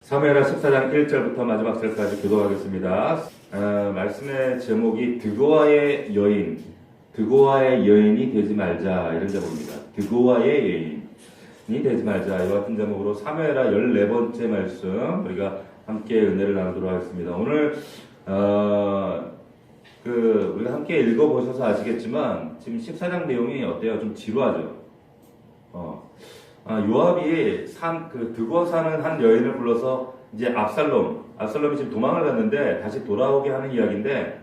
사무엘하 14장 1절부터 마지막 절까지 교독하겠습니다. 말씀의 제목이 드고아의 여인이 되지 말자 이런 제목입니다. 드고아의 여인이 되지 말자 이와 같은 제목으로 사무엘하 14번째 말씀 우리가 함께 은혜를 나누도록 하겠습니다. 오늘 우리가 함께 읽어보셔서 아시겠지만 지금 14장 내용이 어때요? 좀 지루하죠? 요압이 드고아 사는 한 여인을 불러서 이제 압살롬이 지금 도망을 갔는데 다시 돌아오게 하는 이야기인데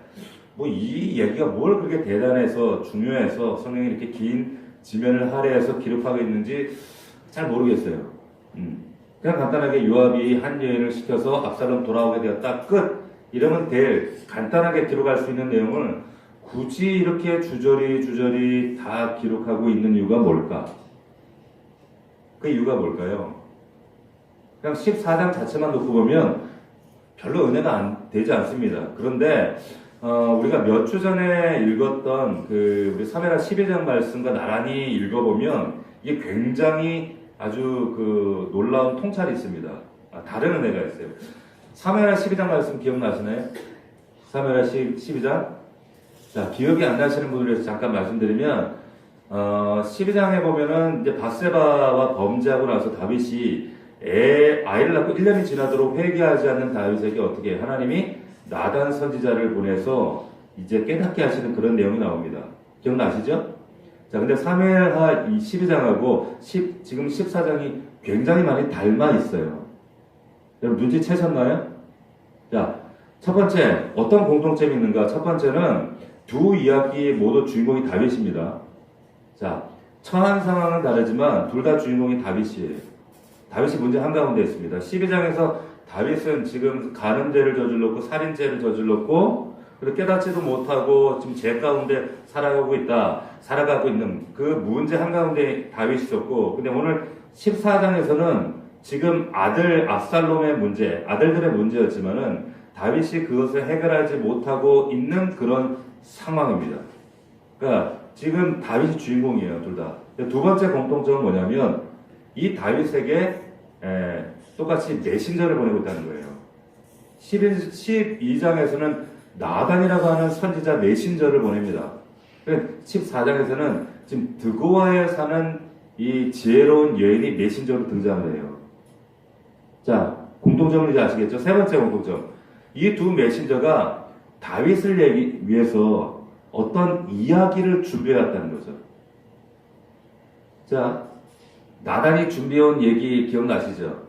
이 얘기가 뭘 그렇게 대단해서 중요해서 성경이 이렇게 긴 지면을 할애해서 기록하고 있는지 잘 모르겠어요. 그냥 간단하게 요압이 한 여인을 시켜서 압살롬 돌아오게 되었다 끝 이러면 간단하게 기록할 수 있는 내용을 굳이 이렇게 주저리 다 기록하고 있는 이유가 뭘까? 그 이유가 뭘까요? 그냥 14장 자체만 놓고 보면 별로 은혜가 되지 않습니다. 그런데 우리가 몇 주 전에 읽었던 우리 사무엘하 12장 말씀과 나란히 읽어보면 이게 굉장히 아주 놀라운 통찰이 있습니다. 다른 은혜가 있어요. 사무엘하 12장 말씀 기억나시나요? 사무엘하 12장? 자, 기억이 안 나시는 분을 위해서 잠깐 말씀드리면 12장에 보면은 이제 밧세바와 범죄하고 나서 다윗이 아이를 낳고 1년이 지나도록 회개하지 않는 다윗에게 어떻게 하나님이 나단 선지자를 보내서 이제 깨닫게 하시는 그런 내용이 나옵니다. 기억나시죠? 자, 근데 사무엘하 12장하고 지금 14장이 굉장히 많이 닮아 있어요. 여러분 눈치채셨나요? 자, 첫 번째 어떤 공통점이 있는가? 첫 번째는 두 이야기의 모두 주인공이 다윗입니다. 자, 처한 상황은 다르지만 둘 다 주인공이 다윗이에요. 다윗이 문제 한가운데 있습니다. 12장에서 다윗은 지금 간음죄를 저질렀고 살인죄를 저질렀고 그리고 깨닫지도 못하고 지금 죄 가운데 살아가고 있는 그 문제 한가운데 다윗이 있었고, 근데 오늘 14장에서는 지금 압살롬의 문제, 아들들의 문제였지만은 다윗이 그것을 해결하지 못하고 있는 그런 상황입니다. 그러니까 지금 다윗이 주인공이에요, 둘 다. 두 번째 공통점은 뭐냐면 이 다윗에게 똑같이 메신저를 보내고 있다는 거예요. 12장에서는 나단이라고 하는 선지자 메신저를 보냅니다. 14장에서는 지금 드고아에 사는 이 지혜로운 여인이 메신저로 등장을 해요. 자, 공통점을 이제 아시겠죠? 세 번째 공통점. 이 두 메신저가 다윗을 위해서 어떤 이야기를 준비해왔다는 거죠. 자, 나단이 준비해온 얘기 기억나시죠?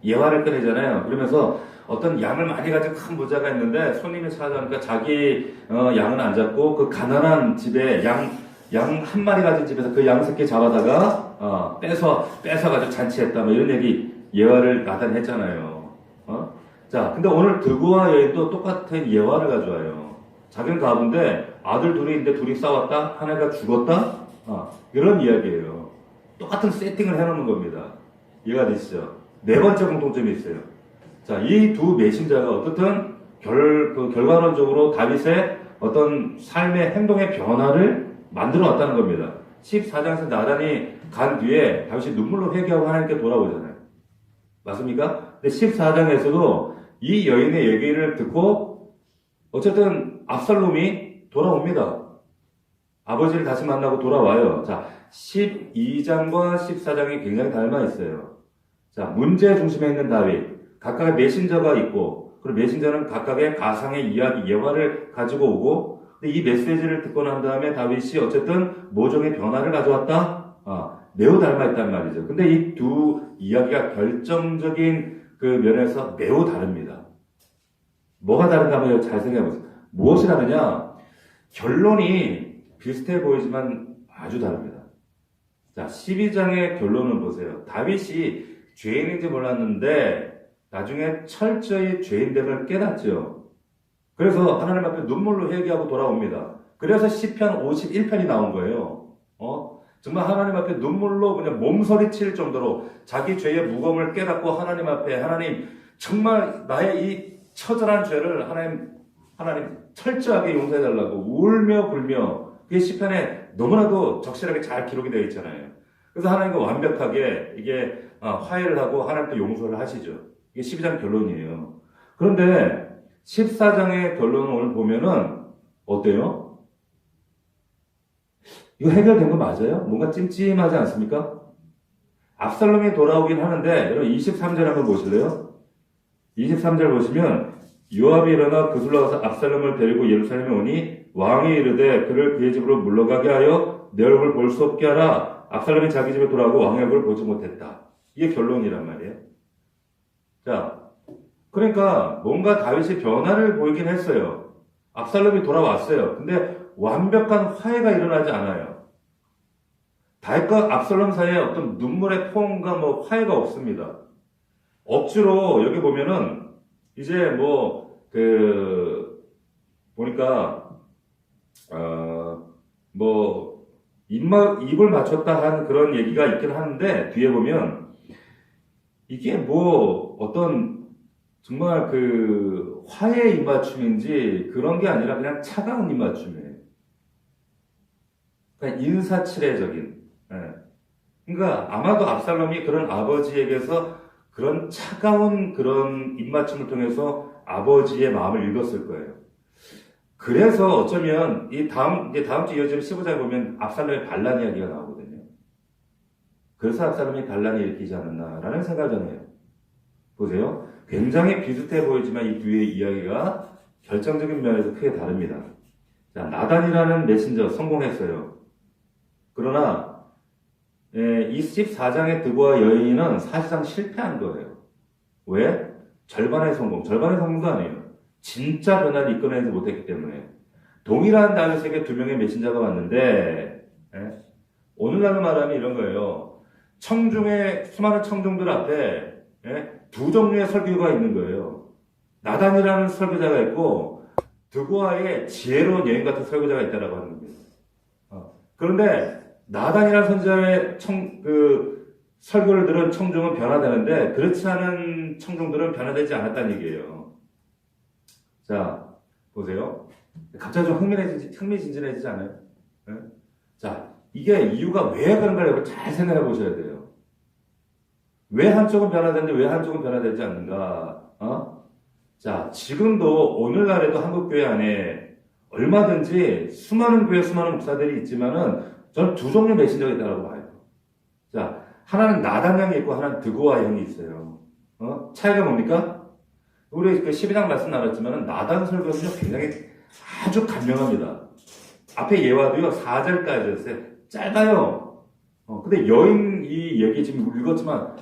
예화를 꺼내잖아요. 그러면서 어떤 양을 많이 가진 큰 부자가 있는데 손님이 찾아오니까 자기 양은 안 잡고 그 가난한 집에 양 한 마리 가진 집에서 그 양 새끼 잡아다가 뺏어가지고 잔치했다 이런 얘기 예화를 나단이 했잖아요. 자, 근데 오늘 드고아 여인도 똑같은 예화를 가져와요. 자기는 가운데 아들 둘이 있는데 둘이 싸웠다? 하나가 죽었다? 이런 이야기예요. 똑같은 세팅을 해놓는 겁니다. 이해가 되시죠? 네 번째 공통점이 있어요. 자, 이 두 메신저가 어떻든 결과론적으로 다윗의 어떤 삶의 행동의 변화를 만들어 왔다는 겁니다. 14장에서 나단이 간 뒤에 다윗이 눈물로 회개하고 하나님께 돌아오잖아요. 맞습니까? 근데 14장에서도 이 여인의 얘기를 듣고 어쨌든 압살롬이 돌아옵니다. 아버지를 다시 만나고 돌아와요. 자, 12장과 14장이 굉장히 닮아 있어요. 자, 문제 중심에 있는 다윗. 각각의 메신저가 있고, 그리고 메신저는 각각의 가상의 이야기, 예화를 가지고 오고, 근데 이 메시지를 듣고 난 다음에 다윗이 어쨌든 모종의 변화를 가져왔다? 매우 닮아 있단 말이죠. 근데 이 두 이야기가 결정적인 그 면에서 매우 다릅니다. 뭐가 다른가 한번 잘 생각해 보세요. 무엇이 다르냐? 결론이 비슷해 보이지만 아주 다릅니다. 자, 12장의 결론을 보세요. 다윗이 죄인인지 몰랐는데 나중에 철저히 죄인됨을 깨닫죠. 그래서 하나님 앞에 눈물로 회개하고 돌아옵니다. 그래서 시편 51편이 나온 거예요. 정말 하나님 앞에 눈물로 그냥 몸서리칠 정도로 자기 죄의 무거움을 깨닫고 하나님 앞에 하나님 정말 나의 이 처절한 죄를 하나님 철저하게 용서해달라고 울며 불며 그게 시편에 너무나도 적실하게 잘 기록이 되어 있잖아요. 그래서 하나님과 완벽하게 이게 화해를 하고 하나님께 용서를 하시죠. 이게 12장 결론이에요. 그런데 14장의 결론을 오늘 보면은 어때요? 이거 해결된 거 맞아요? 뭔가 찜찜하지 않습니까? 압살롬이 돌아오긴 하는데 여러분 23절 한번 보실래요? 23절 보시면 요압이 일어나 그슬로 와서 압살롬을 데리고 예루살렘에 오니 왕이 이르되 그를 그의 집으로 물러가게 하여 내 얼굴을 볼 수 없게 하라. 압살롬이 자기 집에 돌아오고 왕의 얼굴을 보지 못했다. 이게 결론이란 말이에요. 자, 그러니까 뭔가 다윗이 변화를 보이긴 했어요. 압살롬이 돌아왔어요. 근데 완벽한 화해가 일어나지 않아요. 다윗과 압살롬 사이에 어떤 눈물의 포옹과 뭐 화해가 없습니다. 억지로 여기 보면은 이제 보니까 입을 맞췄다 한 그런 얘기가 있긴 하는데 뒤에 보면 이게 어떤 정말 화해의 입맞춤인지 그런 게 아니라 그냥 차가운 입맞춤이에요. 그냥 인사치레적인. 그러니까 아마도 압살롬이 그런 아버지에게서 그런 차가운 그런 입맞춤을 통해서 아버지의 마음을 읽었을 거예요. 그래서 어쩌면 다음 주 이어지는 15장에 보면 압살롬의 반란 이야기가 나오거든요. 그래서 압살롬이 반란을 일으키지 않았나라는 생각을 해요. 보세요. 굉장히 비슷해 보이지만 이 뒤의 이야기가 결정적인 면에서 크게 다릅니다. 자, 나단이라는 메신저 성공했어요. 그러나 이 14장의 득와 여인은 사실상 실패한 거예요. 왜? 절반의 성공도 아니에요. 진짜 변화를 이끌어내지 못했기 때문에. 동일한 다윗에게 2명의 메신저가 왔는데 오늘날로 말하면 이런 거예요. 수많은 청중들 앞에 2종류의 설교가 있는 거예요. 나단이라는 설교자가 있고 드고아의 지혜로운 여인 같은 설교자가 있다라고 하는 겁니다. 그런데 나단이라는 선지자의 설교를 들은 청중은 변화되는데 그렇지 않은 청중들은 변화되지 않았다는 얘기예요. 자, 보세요. 갑자기 좀 흥미진진해지지 않아요? 자, 이게 이유가 왜 그런가를 잘 생각해 보셔야 돼요. 왜 한쪽은 변화되는데 왜 한쪽은 변화되지 않는가? 자, 지금도 오늘날에도 한국교회 안에 얼마든지 수많은 목사들이 있지만은 저는 2종류의 메신저가 있다고 봐요. 자, 하나는 나단 형이 있고 하나는 드고아 형이 있어요. 차이가 뭡니까? 우리 12장 말씀 나눴지만은 나단 설교는요 굉장히 아주 간명합니다. 앞에 예화도요 4절까지였어요. 짧아요. 근데 여인 이 얘기 지금 읽었지만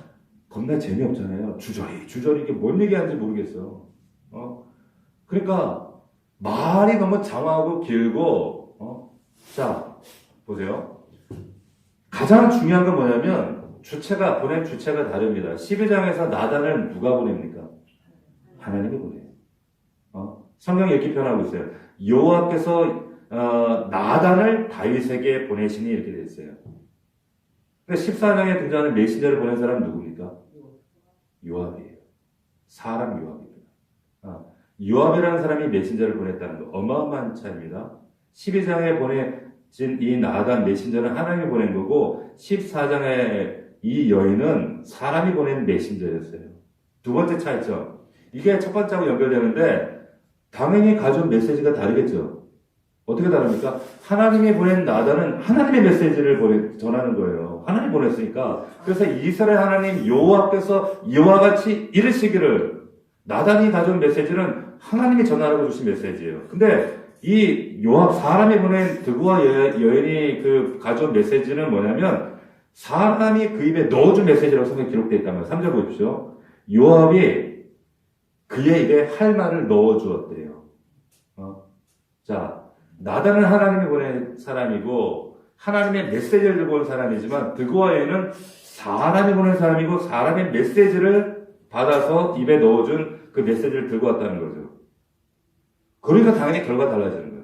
겁나 재미없잖아요. 주저리 이게 뭔 얘기하는지 모르겠어요. 그러니까 말이 너무 장황하고 길고 자, 보세요. 가장 중요한 건 뭐냐면 보낸 주체가 다릅니다. 12장에서 나단을 누가 보냅니까? 하나님이 보내요. 성경이 이렇게 표현하고 있어요. 여호와께서 나단을 다윗에게 보내시니 이렇게 되어 있어요. 14장에 등장하는 메신저를 보낸 사람은 누굽니까? 요압이에요. 사람 요압입니다. 요압이라는 사람이 메신저를 보냈다는 거 어마어마한 차이입니다. 12장에 보내진 이 나단 메신저는 하나님이 보낸 거고 14장에 이 여인은 사람이 보낸 메신저였어요. 두 번째 차이점. 이게 첫 번째하고 연결되는데 당연히 가져온 메시지가 다르겠죠. 어떻게 다릅니까? 하나님이 보낸 나단은 하나님의 메시지를 전하는 거예요. 하나님 보냈으니까. 그래서 이스라엘 하나님 여호와께서 이와 같이 이르시기를 나단이 가져온 메시지는 하나님이 전하라고 주신 메시지예요. 근데 이 요압 사람이 보낸 드고와 여인이 가져온 메시지는 뭐냐면 사람이 그 입에 넣어준 메시지라고 성경에 기록되어 있다면 3절 보십시오. 요압이 그의 입에 할 말을 넣어주었대요. 자, 나단은 하나님이 보낸 사람이고 하나님의 메시지를 들고 온 사람이지만 드고와 여인은 사람이 보낸 사람이고 사람의 메시지를 받아서 입에 넣어준 그 메시지를 들고 왔다는 거죠. 그러니까 당연히 결과가 달라지는 거예요.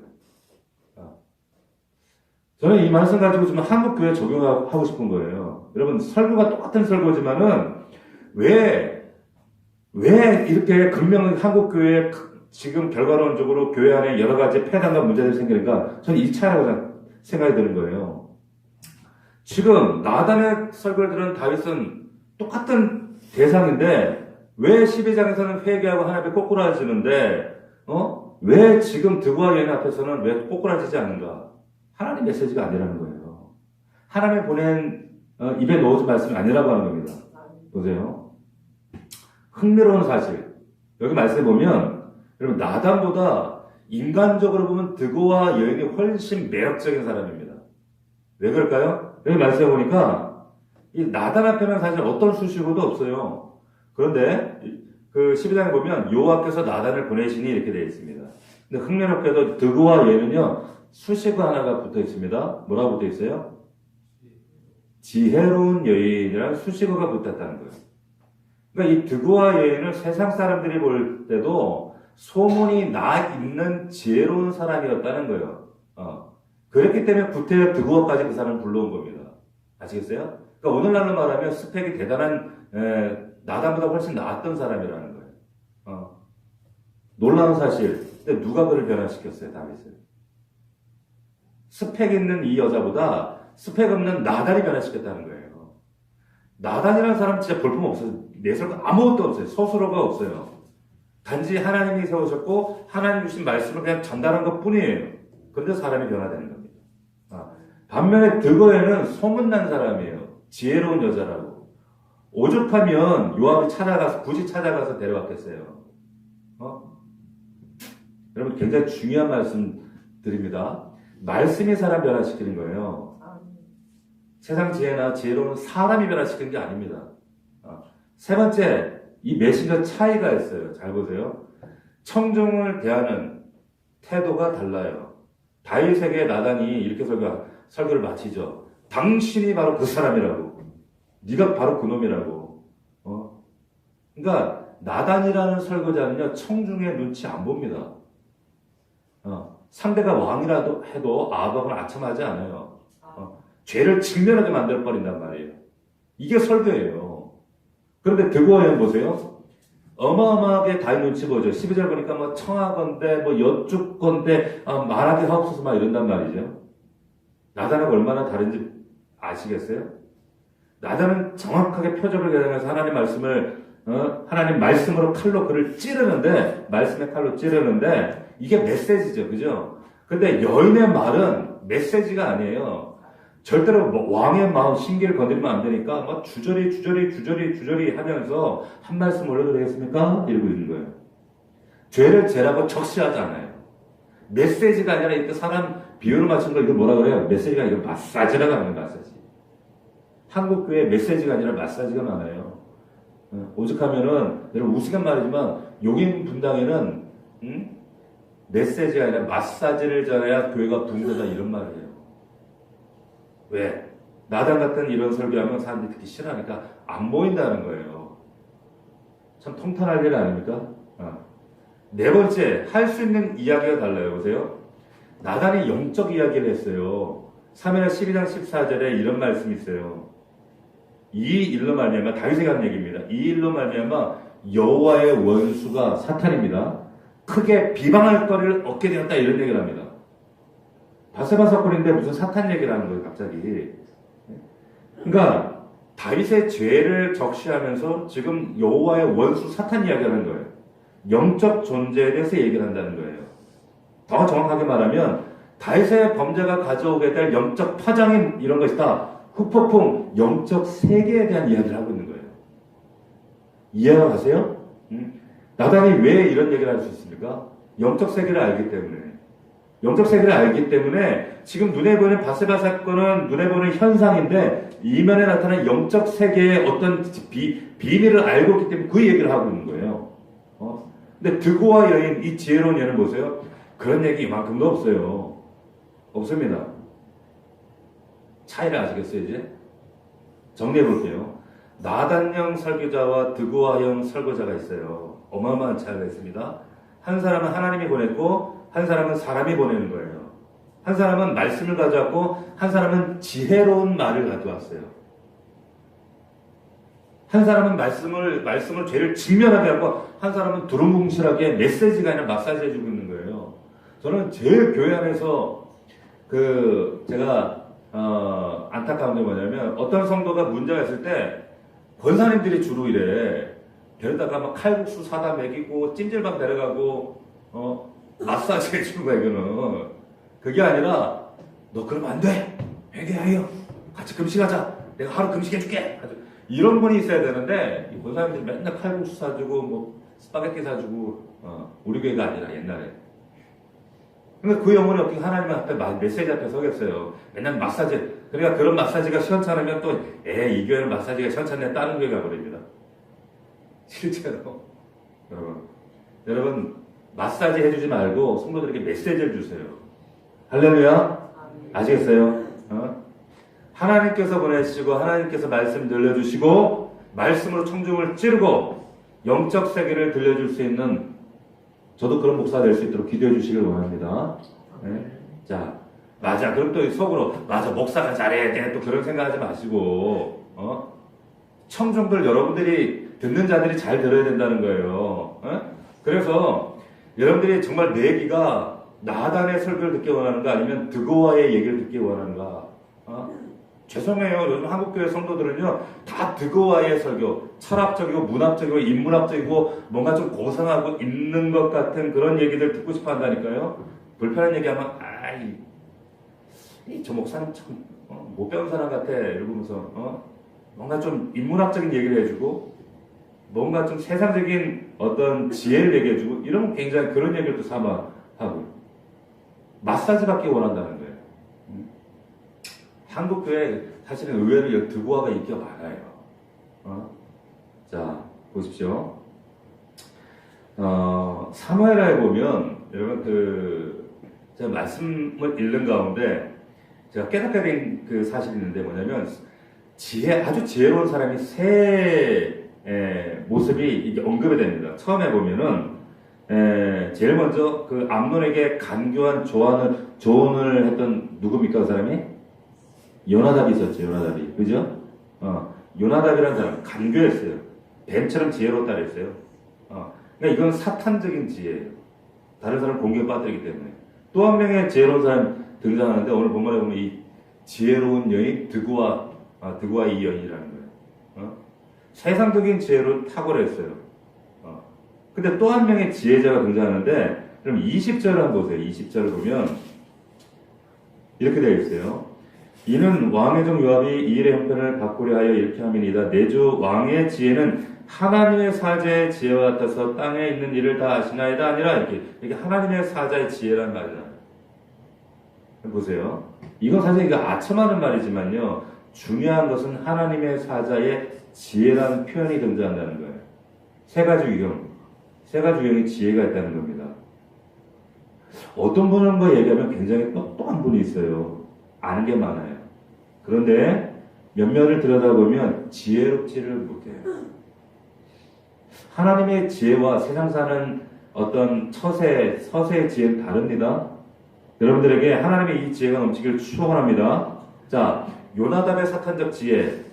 저는 이 말씀 가지고 좀 한국 교회에 적용하고 싶은 거예요. 여러분 설교가 똑같은 설교지만은 왜 이렇게 극명 한국 교회에 지금 결과론적으로 교회 안에 여러 가지 폐단과 문제들이 생기니까 저는 이 차이라고 생각이 드는 거예요. 지금 나단의 설교를 들은 다윗은 똑같은 대상인데 왜 12장에서는 회개하고 하나님께 꼬꾸라지는데, 왜 지금 득와 여인 앞에서는 왜 꼬꾸라지지 않는가? 하나님 메시지가 아니라는 거예요. 하나님이 보낸, 입에 넣어준 말씀이 아니라고 하는 겁니다. 보세요. 흥미로운 사실. 여기 말씀해 보면, 여러분, 나단보다 인간적으로 보면 득오와 여인이 훨씬 매력적인 사람입니다. 왜 그럴까요? 여기 말씀해 보니까, 이 나단 앞에는 사실 어떤 수식어도 없어요. 그런데, 그 12장에 보면, 여호와께서 나단을 보내시니 이렇게 되어 있습니다. 근데 흥미롭게도 득오와 여인은요, 수식어 하나가 붙어 있습니다. 뭐라고 붙어 있어요? 지혜로운 여인이라는 수식어가 붙었다는 거예요. 그러니까 이 득오와 여인을 세상 사람들이 볼 때도 소문이 나 있는 지혜로운 사람이었다는 거예요. 그랬기 때문에 구태여 득오까지 그 사람을 불러온 겁니다. 아시겠어요? 그러니까 오늘날로 말하면 스펙이 대단한 나단보다 훨씬 나았던 사람이라는 거예요. 놀라운 사실. 근데 누가 그를 변화시켰어요? 다윗을. 스펙 있는 이 여자보다 스펙 없는 나단이 변화시켰다는 거예요. 나단이라는 사람은 진짜 볼품 없어요. 내세울 아무것도 없어요. 스스로가 없어요. 단지 하나님이 세우셨고 하나님 주신 말씀을 그냥 전달한 것 뿐이에요. 그런데 사람이 변화되는 겁니다. 반면에 득오에는 소문난 사람이에요. 지혜로운 여자라고. 오죽하면 요압이 굳이 찾아가서 데려왔겠어요. 여러분 굉장히 중요한 말씀 드립니다. 말씀이 사람 변화시키는 거예요. 세상 지혜나 지혜로운 사람이 변화시키는 게 아닙니다. 세 번째, 이 메신저 차이가 있어요. 잘 보세요. 청중을 대하는 태도가 달라요. 다윗에게 나단이 이렇게 설교를 마치죠. 당신이 바로 그 사람이라고. 네가 바로 그 놈이라고. 그러니까 나단이라는 설교자는요, 청중의 눈치 안 봅니다. 상대가 왕이라도 해도 아합은 아첨하지 않아요. 죄를 직면하게 만들어버린단 말이에요. 이게 설교예요. 그런데 득오와 여인 보세요. 어마어마하게 다윗 눈치 보죠. 12절 보니까 뭐 청하건대, 뭐 여쭙건대, 말하게 하옵소서 막 이런단 말이죠. 나단하고 얼마나 다른지 아시겠어요? 나단은 정확하게 표적을 개정해서 하나님 말씀을, 하나님 말씀으로 칼로 그를 찌르는데, 말씀의 칼로 찌르는데, 이게 메시지죠. 그죠? 근데 여인의 말은 메시지가 아니에요. 절대로 왕의 마음, 신기를 건드리면 안 되니까, 막 주저리 하면서 한 말씀 올려도 되겠습니까? 이러고 있는 거예요. 죄를 죄라고 적시하지 않아요. 메시지가 아니라 이렇게 사람 비유를 맞춘 거 이거 뭐라 그래요? 메시지가 이거 마사지라고 하는 거예요, 마사지. 한국 교회 메시지가 아니라 마사지가 많아요. 오죽하면은, 여러분 우스갯 말이지만, 용인 분당에는, 메시지가 아니라 마사지를 전해야 교회가 붕대다 이런 말이에요. 왜? 나단 같은 이런 설교하면 사람들이 듣기 싫어하니까 안 보인다는 거예요. 참 통탄할 일 아닙니까? 네 번째, 할 수 있는 이야기가 달라요. 보세요. 나단이 영적 이야기를 했어요. 3회나 12장 14절에 이런 말씀이 있어요. 이 일로 말미암아, 다윗이 한 얘기입니다. 이 일로 말미암아 여호와의 원수가 사탄입니다. 크게 비방할 거리를 얻게 되었다 이런 얘기를 합니다. 바세바 사건인데 무슨 사탄 얘기를 하는 거예요, 갑자기. 그러니까 다윗의 죄를 적시하면서 지금 여호와의 원수 사탄 이야기를 하는 거예요. 영적 존재에 대해서 얘기를 한다는 거예요. 더 정확하게 말하면 다윗의 범죄가 가져오게 될 영적 파장이 이런 것이다. 후폭풍, 영적 세계에 대한 이야기를 하고 있는 거예요. 이해가 가세요? 나단이 왜 이런 얘기를 할 수 있습니까? 영적 세계를 알기 때문에. 영적 세계를 알기 때문에 지금 눈에 보이는 바세바 사건은 눈에 보이는 현상인데 이면에 나타난 영적 세계의 어떤 비밀을 알고 있기 때문에 그 얘기를 하고 있는 거예요. 근데 득오와 여인, 이 지혜로운 여인을 보세요. 그런 얘기 이만큼도 없어요. 없습니다. 차이를 아시겠어요, 이제? 정리해 볼게요. 나단형 설교자와 득오와형 설교자가 있어요. 어마어마한 차이가 있습니다. 한 사람은 하나님이 보냈고 한 사람은 사람이 보내는 거예요. 한 사람은 말씀을 가져왔고 한 사람은 지혜로운 말을 가져왔어요. 한 사람은 말씀을 죄를 직면하게 하고 한 사람은 두루뭉실하게 메시지가 아니라 마사지 해주고 있는 거예요. 저는 제일 교회 안에서 제가 안타까운 게 뭐냐면 어떤 성도가 문제가 있을 때 권사님들이 주로 이래. 게다가 막 칼국수 사다 먹이고 찜질방 데려가고 마사지 해주는 거야. 이거는 그게 아니라 너 그러면 안 돼. 회개하여 같이 금식하자. 내가 하루 금식해줄게. 이런 분이 있어야 되는데 이 권사님들이 맨날 칼국수 사주고 뭐 스파게티 사주고 우리 교회가 아니라 옛날에. 그러니까 그 영혼이 어떻게 하나님 앞에 메시지 앞에 서겠어요. 맨날 마사지. 그러니까 그런 마사지가 시원찮으면 또 이 교회는 마사지가 시원찮네 다른 교회 가버립니다. 실제로 여러분 마사지 해주지 말고 성도들에게 메시지를 주세요. 할렐루야. 아시겠어요? 하나님께서 보내시고 하나님께서 말씀 들려주시고 말씀으로 청중을 찌르고 영적 세계를 들려줄 수 있는 저도 그런 목사가 될 수 있도록 기도해 주시길 원합니다. 네? 자, 맞아. 그럼 또 속으로 맞아 목사가 잘해야 돼. 또 그런 생각하지 마시고 청중들 여러분들이 듣는 자들이 잘 들어야 된다는 거예요. 그래서 여러분들이 정말 내 귀가 나단의 설교를 듣기 원하는가 아니면 드고아의 얘기를 듣기 원하는가? 죄송해요. 요즘 한국교회 성도들은요 다 드고아의 설교, 철학적이고 문학적이고 인문학적이고 뭔가 좀 고상하고 있는 것 같은 그런 얘기들 듣고 싶어 한다니까요. 불편한 얘기하면 저 목사님 참 못 배운 사람 같아 이러면서 뭔가 좀 인문학적인 얘기를 해주고 뭔가 좀 세상적인 어떤 지혜를 얘기해주고 이러면 굉장히 그런 얘기를 또 삼아하고 마사지 받기 원한다는 거예요. 한국교회 사실은 의외로 드고아가 인기가 많아요. 자, 보십시오. 사무엘하에 보면 여러분 제가 말씀을 읽는 가운데 제가 깨닫게 된 그 사실이 있는데 뭐냐면 아주 지혜로운 사람이 세 모습이 이게 언급이 됩니다. 처음에 보면은 제일 먼저 그 암논에게 간교한 조언을 했던 누굽니까 그 사람이? 요나답이 있었죠. 요나답이. 그죠? 요나답이라는 사람 간교했어요. 뱀처럼 지혜롭다 그랬어요. 그러니까 이건 사탄적인 지혜예요. 다른 사람 공격에 빠뜨리기 때문에. 또 한 명의 지혜로운 사람 등장하는데 오늘 본문에 보면 이 지혜로운 여인 드고아의 여인이라는 거예요. 세상적인 지혜로 탁월했어요. 근데 또 한 명의 지혜자가 등장하는데 그럼 20절을 한번 보세요. 20절을 보면 이렇게 되어 있어요. 이는 왕의 종 요압이 이 일의 형편을 바꾸려 하여 이렇게 함이니이다. 내 주 왕의 지혜는 하나님의 사자의 지혜와 같아서 땅에 있는 일을 다 아시나이다 아니라 이게 하나님의 사자의 지혜라는 말이잖아요. 보세요. 이건 사실 이거 아첨하는 말이지만요. 중요한 것은 하나님의 사자의 지혜라는 표현이 등장한다는 거예요. 세 가지 유형의 지혜가 있다는 겁니다. 어떤 분과 얘기하면 굉장히 똑똑한 분이 있어요. 아는 게 많아요. 그런데 몇몇을 들여다보면 지혜롭지를 못해요. 하나님의 지혜와 세상 사는 어떤 서세의 지혜는 다릅니다. 여러분들에게 하나님의 이 지혜가 넘치기를 축원합니다. 자, 요나답의 사탄적 지혜,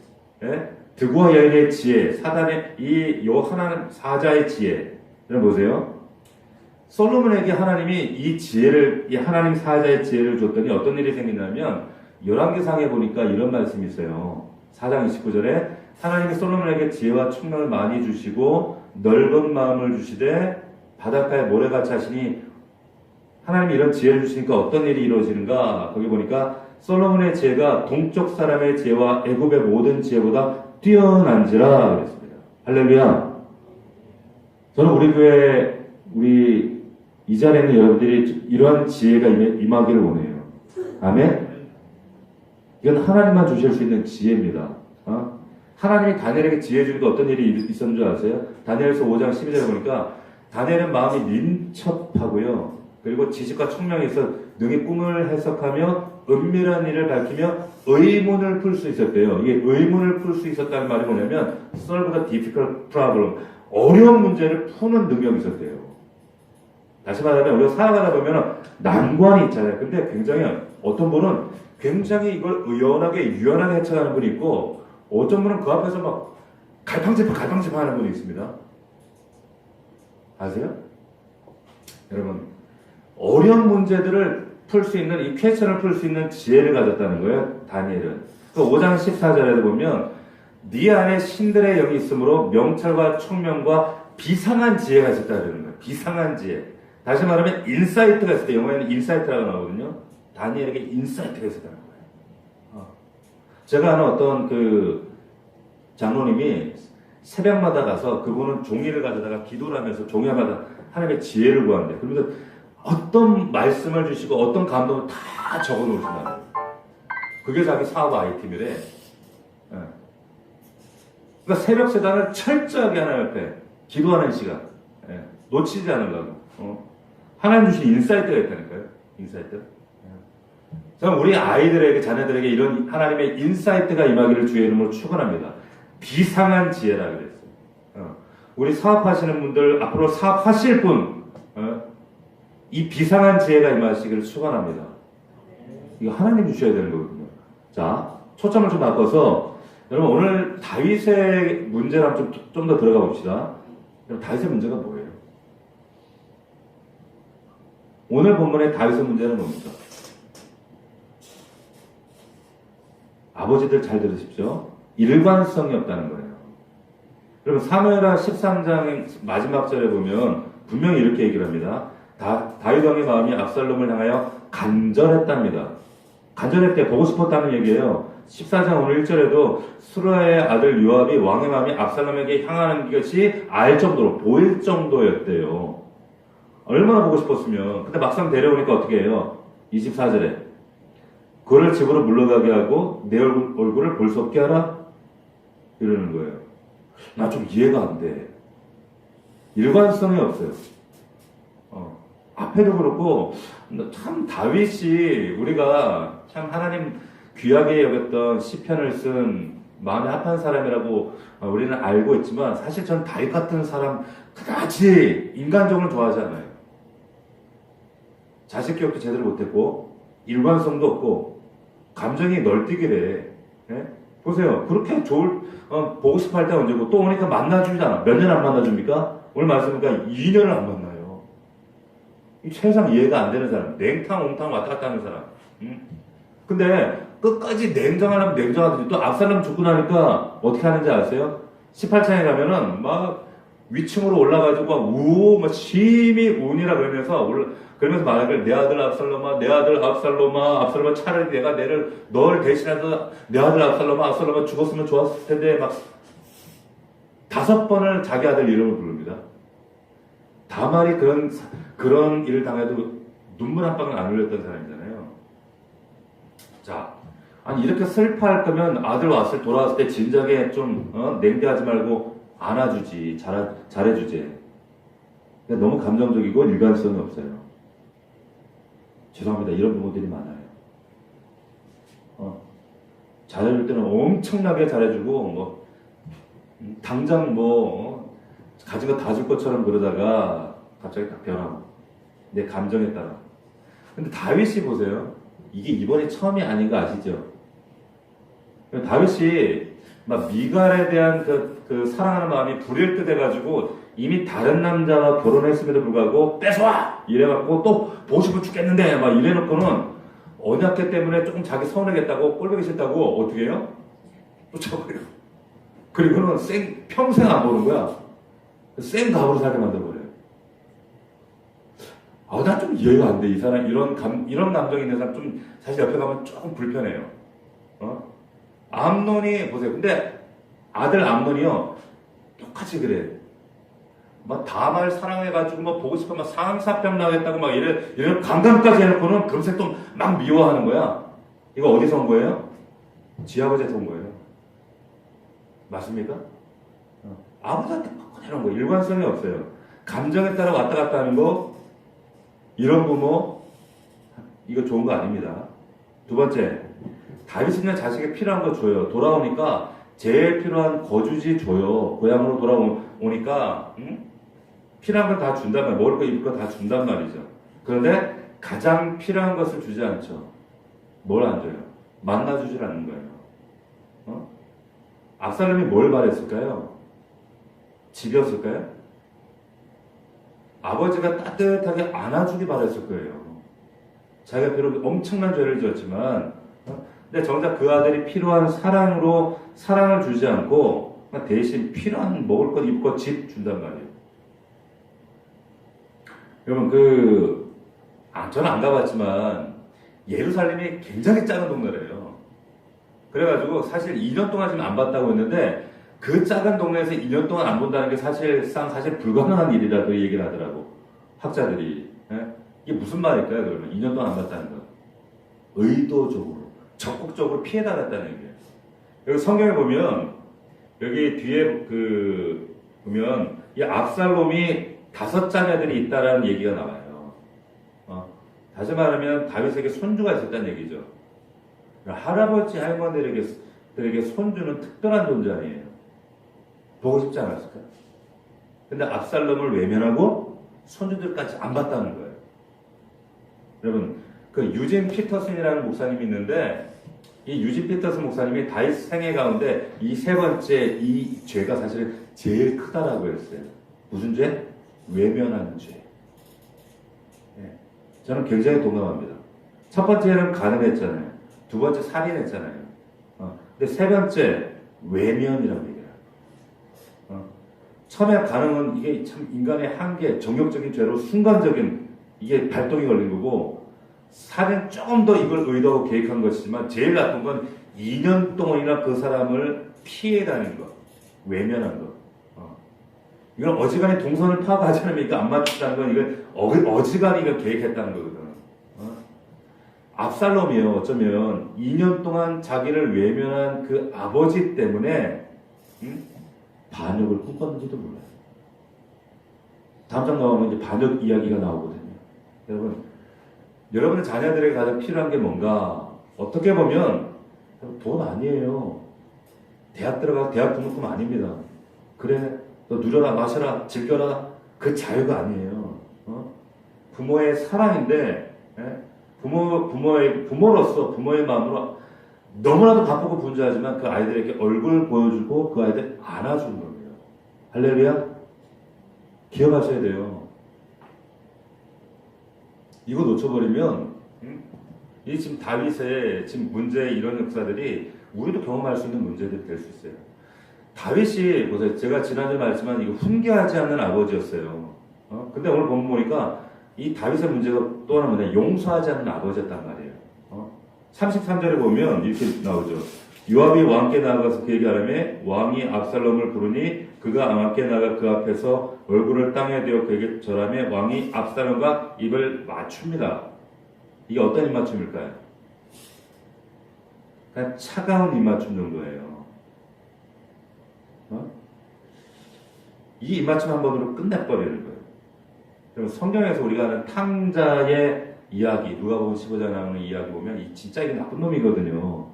드고아 여인의 지혜, 사단의 하나님 사자의 지혜. 여러분 보세요. 솔로몬에게 하나님이 이 하나님 사자의 지혜를 줬더니 어떤 일이 생기냐면 열왕기상에 보니까 이런 말씀이 있어요. 4장 29절에 하나님이 솔로몬에게 지혜와 총명을 많이 주시고 넓은 마음을 주시되 바닷가에 모래같이 하시니 하나님이 이런 지혜를 주시니까 어떤 일이 이루어지는가? 거기 보니까 솔로몬의 지혜가 동쪽 사람의 지혜와 애굽의 모든 지혜보다 뛰어난지라 그랬습니다. 할렐루야. 저는 우리 교회 이 자리에 있는 여러분들이 이러한 지혜가 임하기를 원해요. 아멘? 이건 하나님만 주실 수 있는 지혜입니다. 하나님이 다니엘에게 지혜 주니까 어떤 일이 있었는 줄 아세요? 다니엘서 5장 12절에 보니까 다니엘은 마음이 민첩하고요. 그리고 지식과 총명이 있어 능히 꿈을 해석하며 은밀한 일을 밝히며 의문을 풀 수 있었대요. 이게 의문을 풀 수 있었다는 말이 뭐냐면 solve the difficult problem. 어려운 문제를 푸는 능력이 있었대요. 다시 말하면 우리가 살아가다 보면 난관이 있잖아요. 근데 굉장히 어떤 분은 굉장히 이걸 의연하게 유연하게 헤쳐가는 분이 있고 어떤 분은 그 앞에서 막 갈팡질팡 하는 분이 있습니다. 아세요? 여러분 어려운 문제들을 풀 수 있는 이 퀘스천을 풀 수 있는 지혜를 가졌다는 거예요. 다니엘은. 그 5장 14절에도 보면 네 안에 신들의 영이 있으므로 명철과 총명과 비상한 지혜가 있었다 그러는 거예요. 비상한 지혜. 다시 말하면 인사이트가 있을 때, 영어에는 인사이트라고 나오거든요. 다니엘에게 인사이트가 있었다는 거예요. 제가 아는 어떤 그 장로님이 새벽마다 가서 그분은 종이를 가져다가 기도를 하면서 종이마다 하나님의 지혜를 구한대. 그러면서 어떤 말씀을 주시고 어떤 감동을 다 적어 놓으신다는 거예요. 그게 자기 사업 아이템이래. 그러니까 새벽 세단을 철저하게 하나님 앞에 기도하는 시간. 놓치지 않으려고. 하나님 주신 인사이트가 있다니까요. 인사이트. 저는 우리 아이들에게, 자녀들에게 이런 하나님의 인사이트가 임하기를 주의 이름으로 축원합니다. 비상한 지혜라 그랬어요. 우리 사업하시는 분들, 앞으로 사업하실 분, 이 비상한 지혜가 임하시기를 축원합니다. 이거 하나님 주셔야 되는 거거든요. 자, 초점을 좀 바꿔서 여러분 오늘 다윗의 문제랑 좀 더 들어가 봅시다. 여러분 다윗의 문제가 뭐예요? 오늘 본문의 다윗의 문제는 뭡니까? 아버지들 잘 들으십시오. 일관성이 없다는 거예요. 여러분 사무엘하 13장 마지막 절에 보면 분명히 이렇게 얘기를 합니다. 다윗 왕의 마음이 압살롬을 향하여 간절했답니다. 간절했대, 보고 싶었다는 얘기예요. 14장 오늘 1절에도 수라의 아들 요압이 왕의 마음이 압살롬에게 향하는 것이 알 정도로, 보일 정도였대요. 얼마나 보고 싶었으면. 근데 막상 데려오니까 어떻게 해요? 24절에 그를 집으로 물러가게 하고 내 얼굴을 볼 수 없게 하라? 이러는 거예요. 나 좀 이해가 안 돼. 일관성이 없어요. 앞에도 그렇고 참 다윗이 우리가 참 하나님 귀하게 여겼던 시편을 쓴 마음에 합한 사람이라고 우리는 알고 있지만 사실 전 다윗 같은 사람 그다지 인간적으로 좋아하지 않아요. 자식 교육도 제대로 못했고 일관성도 없고 감정이 널뛰기래. 예? 보세요. 그렇게 보고 싶어 할 때 언제고 또 오니까 만나주잖아. 몇 년 안 만나줍니까? 오늘 말씀이니까 2년을 안 만나요. 이 세상 이해가 안 되는 사람. 냉탕 옹탕 왔다 갔다 하는 사람. 근데 끝까지 냉정하려면 냉정하듯이 또 압살롬 죽고 나니까 어떻게 하는지 아세요? 18장에 가면은 막 위층으로 올라가지고 막 심히 운이라 그러면서 말하길 내 아들 압살롬아, 내 아들 압살롬아, 차라리 내가 너를 대신해서 내 아들 압살롬아 죽었으면 좋았을 텐데 막 5번을 자기 아들 이름을 부릅니다. 다말이 그런 일을 당해도 눈물 한 방울 안 흘렸던 사람이잖아요. 자, 아니 이렇게 슬퍼할 거면 아들 돌아왔을 때 진작에 좀 냉대하지 말고 안아주지, 잘해주지. 너무 감정적이고 일관성이 없어요. 죄송합니다. 이런 부모들이 많아요. 잘해줄 때는 엄청나게 잘해주고 당장 가진 거 다 줄 것처럼 그러다가 갑자기 딱 변하고 내 감정에 따라. 근데 다윗이 보세요. 이게 이번이 처음이 아닌 거 아시죠? 다윗이 막 미갈에 대한 그 사랑하는 마음이 불일 듯 해가지고 이미 다른 남자와 결혼했음에도 불구하고 뺏어와! 이래갖고 또 보고 싶어 죽겠는데 막 이래놓고는 언약궤 때문에 조금 자기 서운하겠다고 꼴보기 싫다고 어떻게 해요? 쫓아버려. 그리고는 평생 안 보는 거야. 생갑으로 살게 만들어버려요. 난 좀 이해가 안 돼. 이 사람, 이런 감정이 있는 사람 좀, 사실 옆에 가면 조금 불편해요. 암논이, 보세요. 근데 아들 암논이요. 똑같이 그래. 막 다말 사랑해가지고 막 보고 싶어 막 상사병 나겠다고 막 이런 감감까지 해놓고는 금세 또 막 미워하는 거야. 이거 어디서 온 거예요? 지 아버지한테 온 거예요. 맞습니까? 아버지한테 해놓은 거. 일관성이 없어요. 감정에 따라 왔다 갔다 하는 거, 이런 부모, 이거 좋은 거 아닙니다. 두 번째, 다윗은 그냥 자식이 필요한 거 줘요. 돌아오니까 제일 필요한 거주지 줘요. 고향으로 돌아오니까 필요한 걸 다 준단 말이에요. 먹을 거 입을 거 다 준단 말이죠. 그런데 가장 필요한 것을 주지 않죠. 뭘 안 줘요? 만나주질 않는 거예요. 압살롬이 뭘 바랬을까요? 집이었을까요? 아버지가 따뜻하게 안아주기 바랬을 거예요. 자기가 비록 엄청난 죄를 지었지만 근데 정작 그 아들이 필요한 사랑으로 사랑을 주지 않고 대신 필요한 먹을 것, 입을 것, 집 준단 말이에요. 여러분 저는 안 가봤지만 예루살렘이 굉장히 작은 동네래요. 그래가지고 사실 2년 동안 지금 안 봤다고 했는데 그 작은 동네에서 2년 동안 안 본다는 게 사실 불가능한 일이라고 얘기를 하더라고. 학자들이. 예? 이게 무슨 말일까요, 그러면? 2년 동안 안 봤다는 거. 의도적으로, 적극적으로 피해 다녔다는 얘기예요. 여기 성경에 보면, 여기 뒤에 보면, 이 압살롬이 5자녀들이 있다라는 얘기가 나와요. 다시 말하면 다윗에게 손주가 있었다는 얘기죠. 할아버지, 할머니들에게 손주는 특별한 존재 아니에요. 보고 싶지 않았을까요? 근데 압살롬을 외면하고 손주들까지 안 봤다는 거예요. 여러분, 그 유진 피터슨이라는 목사님이 있는데, 이 유진 피터슨 목사님이 다윗 생애 가운데 이 세 번째 이 죄가 사실 제일 크다라고 했어요. 무슨 죄? 외면하는 죄. 네. 저는 굉장히 동감합니다. 첫 번째는 가늠했잖아요. 두 번째 살인했잖아요. 근데 세 번째 외면이라고 얘기해요. 처음에 가늠은 이게 참 인간의 한계, 정욕적인 죄로 순간적인 이게 발동이 걸린 거고, 살인 조금 더 이걸 의도하고 계획한 것이지만 제일 나쁜 건 2년 동안이나 그 사람을 피해 다닌 것, 외면한 것. 이건 어지간히 동선을 파악하지 않으면 이거 안 맞춘다는 건 이건 어지간히 이걸 계획했다는 거거든. 압살롬이요, 어쩌면 2년 동안 자기를 외면한 그 아버지 때문에 반역을 꿈꿨는지도 몰라요. 다음 장 나오면 이제 반역 이야기가 나오거든요. 여러분의 자녀들에게 가장 필요한 게 뭔가? 어떻게 보면 돈 아니에요. 대학 들어가서 대학 등록금 아닙니다. 그래, 너 누려라, 마셔라, 즐겨라. 그 자유가 아니에요. 부모의 사랑인데, 부모로서 부모의 마음으로 너무나도 바쁘고 분주하지만 그 아이들에게 얼굴을 보여주고 그 아이들 안아주는 겁니다. 할렐루야? 기억하셔야 돼요. 이거 놓쳐버리면, 이 지금 다윗의 지금 이런 역사들이 우리도 경험할 수 있는 문제들이 될 수 있어요. 다윗이, 보세요. 제가 지난주에 말했지만 이거 훈계하지 않는 아버지였어요. 근데 오늘 보니까 이 다윗의 문제가 또 하나 뭐냐, 용서하지 않는 아버지였단 말이에요. 33절에 보면 이렇게 나오죠. 요압이 왕께 나아가서 그 얘기하라며 왕이 압살롬을 부르니 그가 왕께 나가 그 앞에서 얼굴을 땅에 대어 그에게 절하며 왕이 압살롬과 입을 맞춥니다. 이게 어떤 입맞춤일까요? 그냥 차가운 입맞춤 정도예요. 이 입맞춤 한 번으로 끝내버리는 거예요. 그럼 성경에서 우리가 하는 탕자의 이야기, 누가복음 15장에 나오는 이야기 보면 진짜 이게 나쁜 놈이거든요.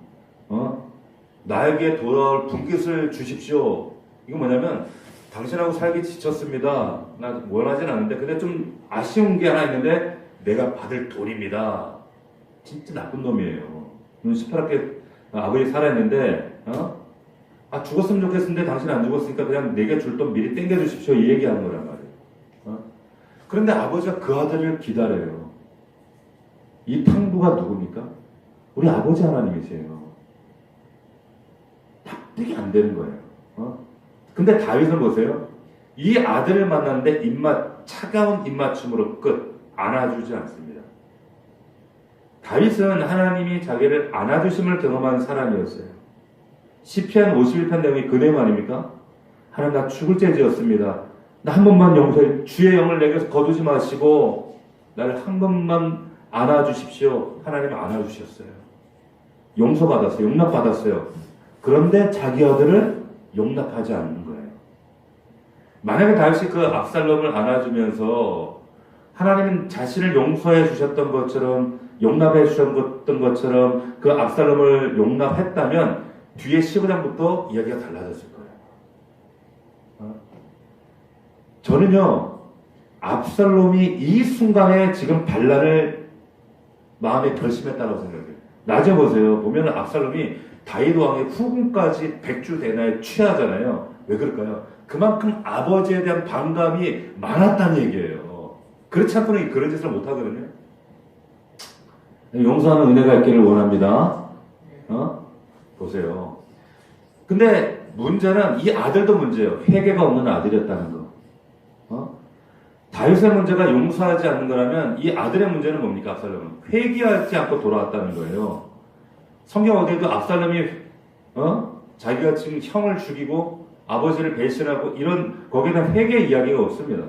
나에게 돌아올 분깃을 주십시오. 이거 뭐냐면 당신하고 살기 지쳤습니다. 나 원하진 않는데 근데 좀 아쉬운 게 하나 있는데 내가 받을 돈입니다. 진짜 나쁜 놈이에요. 시퍼렇게 아버지 살아있는데 죽었으면 좋겠는데 당신 안 죽었으니까 그냥 내게 줄 돈 미리 땡겨주십시오. 이 얘기하는 거란 말이에요. 그런데 아버지가 그 아들을 기다려요. 이 탕부가 누굽니까? 우리 아버지 하나님이세요. 납득이 안 되는 거예요. 근데 다윗은 보세요. 이 아들을 만났는데 차가운 입맞춤으로 끝. 안아주지 않습니다. 다윗은 하나님이 자기를 안아주심을 경험한 사람이었어요. 시편 51편 내용이 그 내용 아닙니까? 하나님 나 죽을 죄 지었습니다. 나 한 번만 용서해. 주의 영을 내게서 거두지 마시고 나를 한 번만 안아주십시오. 하나님 안아주셨어요. 용서받았어요. 용납받았어요. 그런데 자기 아들을 용납하지 않는 거예요. 만약에 다윗이 그 압살롬을 안아주면서 하나님은 자신을 용서해 주셨던 것처럼 용납해 주셨던 것처럼 그 압살롬을 용납했다면 뒤에 15장부터 이야기가 달라졌을 거예요. 저는요, 압살롬이 이 순간에 지금 반란을 마음에 결심했다고 생각해요. 나중에 보세요. 보면 압살롬이 다윗 왕의 후궁까지 백주대나에 취하잖아요. 왜 그럴까요? 그만큼 아버지에 대한 반감이 많았다는 얘기예요. 그렇지 않고는 그런 짓을 못 하거든요. 용서하는 은혜가 있기를 원합니다. 보세요. 근데 문제는 이 아들도 문제예요. 회개가 없는 아들이었다는 거. 다윗의 문제가 용서하지 않는 거라면 이 아들의 문제는 뭡니까? 압살롬은 회개하지 않고 돌아왔다는 거예요. 성경 어디에도 압살롬이 자기가 지금 형을 죽이고 아버지를 배신하고 이런 거기에는 회개 이야기가 없습니다.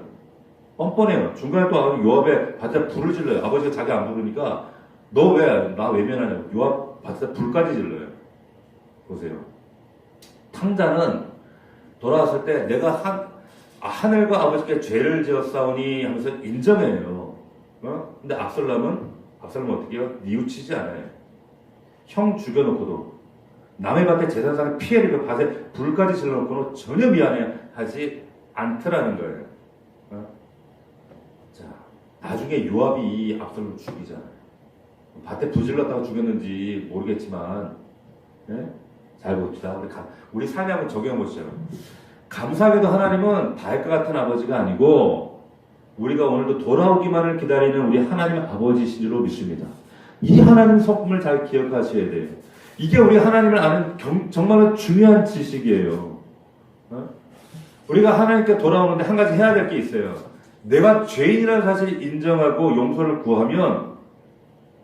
뻔뻔해요. 중간에 또 요압에 밭에 불을 질러요. 아버지가 자기 안 부르니까 너 왜 나 외면하냐고 요압 밭에 불까지 질러요. 보세요. 탕자는 돌아왔을 때 내가 하늘과 아버지께 죄를 지었사오니 하면서 인정해요. 근데 압살롬은 어떻게 해요? 뉘우치지 않아요. 형 죽여놓고도 남의 밭에 제사상에 피해를 밭에 불까지 질러놓고는 전혀 미안해하지 않더라는 거예요. 자, 나중에 요압이 이 압살롬을 죽이잖아요. 밭에 불질렀다고 죽였는지 모르겠지만, 네? 잘 봅시다. 우리 삶에 한번 적용해 보시죠. 감사하게도 하나님은 다윗과 같은 아버지가 아니고 우리가 오늘도 돌아오기만을 기다리는 우리 하나님 아버지이신 줄로 믿습니다. 이 하나님 성품을 잘 기억하셔야 돼요. 이게 우리 하나님을 아는 정말로 중요한 지식이에요. 우리가 하나님께 돌아오는데 한 가지 해야 될 게 있어요. 내가 죄인이라는 사실을 인정하고 용서를 구하면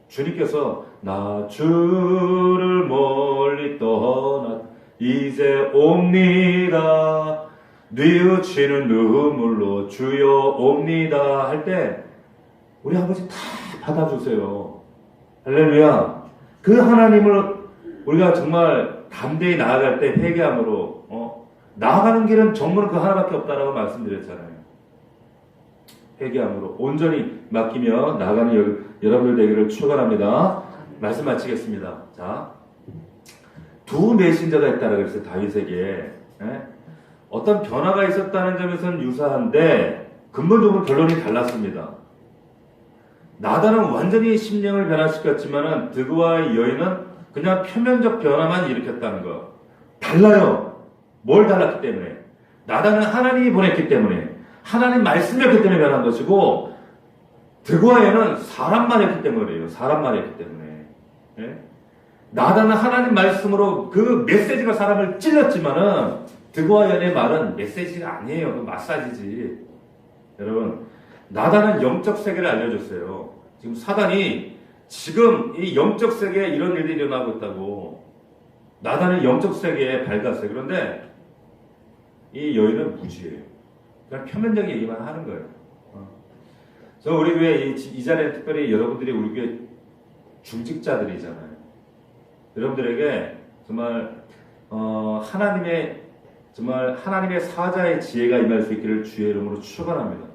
주님께서 나 주를 멀리 떠나 이제 옵니다. 뉘우치는 눈물로 주여 옵니다. 할 때 우리 아버지 다 받아주세요. 할렐루야. 그 하나님을 우리가 정말 담대히 나아갈 때 회개함으로 나아가는 길은 정말 그 하나밖에 없다라고 말씀드렸잖아요. 회개함으로 온전히 맡기며 나아가는 여러분들 되기를 축원합니다. 말씀 마치겠습니다. 자, 두 메신저가 있다라고 그랬어요. 다윗에게. 어떤 변화가 있었다는 점에서는 유사한데 근본적으로 결론이 달랐습니다. 나단은 완전히 심령을 변화시켰지만은 드그와의 여인은 그냥 표면적 변화만 일으켰다는 거. 달라요. 뭘 달랐기 때문에? 나단은 하나님이 보냈기 때문에, 하나님 말씀이었기 때문에 변한 것이고, 드그와에는 사람만 했기 때문이에요. 사람만 했기 때문에. 예? 나단은 하나님 말씀으로 그 메시지가 사람을 찔렀지만은 드그와연의 말은 메시지가 아니에요. 그 마사지지. 여러분, 나단은 영적 세계를 알려줬어요. 지금 사단이 지금 이 영적 세계에 이런 일들이 일어나고 있다고. 나단은 영적 세계에 밝았어요. 그런데 이 여인은 무지예요. 그냥 표면적인 얘기만 하는 거예요. 저 우리 교회 이 자리에 특별히 여러분들이 우리 교회 중직자들이잖아요. 여러분들에게 정말 하나님의 사자의 지혜가 임할 수 있기를 주의 이름으로 축원합니다.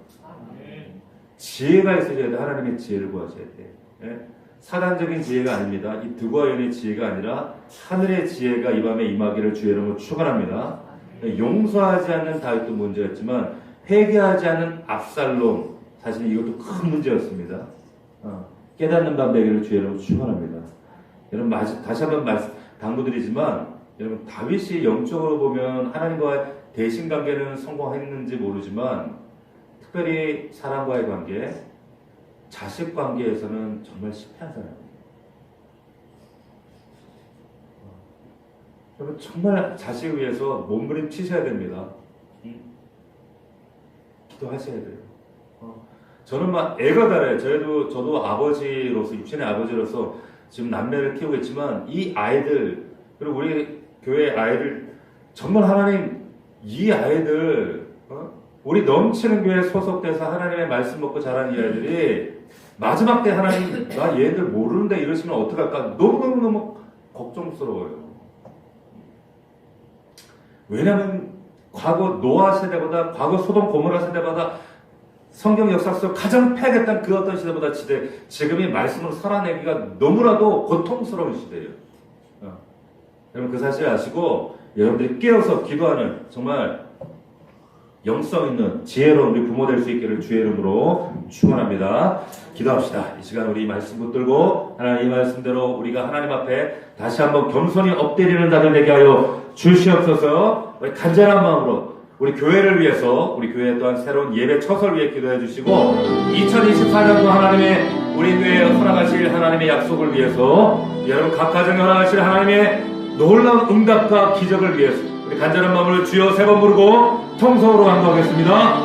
지혜가 있어야 돼. 하나님의 지혜를 구하셔야 돼. 예? 사단적인 지혜가 아닙니다. 이 드고아연의 지혜가 아니라 하늘의 지혜가 이 밤에 임하기를 주의 이름으로 축원합니다. 용서하지 않는 다윗도 문제였지만 회개하지 않는 압살롬, 사실 이것도 큰 문제였습니다. 깨닫는 밤 되기를 주의 이름으로 축원합니다. 여러분 다시 한번 당부드리지만 여러분 다윗이 영적으로 보면 하나님과의 대신 관계는 성공했는지 모르지만 특별히 사람과의 관계, 자식 관계에서는 정말 실패한 사람입니다. 여러분 정말 자식을 위해서 몸부림치셔야 됩니다. 기도하셔야 돼요. 저는 막 애가 달아요. 저도 아버지로서, 육신의 아버지로서 지금 남매를 키우고 있지만 이 아이들, 그리고 우리 교회 아이들, 정말 하나님 이 아이들, 우리 넘치는 교회에 소속돼서 하나님의 말씀 먹고 자란 이 아이들이 마지막 때 하나님 나 얘들 모르는데 이러시면 어떡할까 너무너무 걱정스러워요. 왜냐하면 과거 노아 세대보다, 과거 소돔 고모라 세대보다 성경 역사 속 가장 패했던 그 어떤 시대보다 지금이 말씀으로 살아내기가 너무나도 고통스러운 시대예요. 여러분 그 사실 아시고 여러분들이 깨어서 기도하는 정말 영성 있는 지혜로운 우리 부모 될 수 있기를 주의 이름으로 축원합니다. 기도합시다. 이 시간 우리 말씀 붙들고 하나님 이 말씀대로 우리가 하나님 앞에 다시 한번 겸손히 엎드리는 자들 되게 하여 주시옵소서. 우리 간절한 마음으로 우리 교회를 위해서, 우리 교회 또한 새로운 예배 처소를 위해 기도해 주시고 2024년도 하나님의 우리 교회에 허락하실 하나님의 약속을 위해서, 여러분 각 가정에 허락하실 하나님의 놀라운 응답과 기적을 위해서 우리 간절한 마음을 주여 세 번 부르고 통성으로 간구하겠습니다.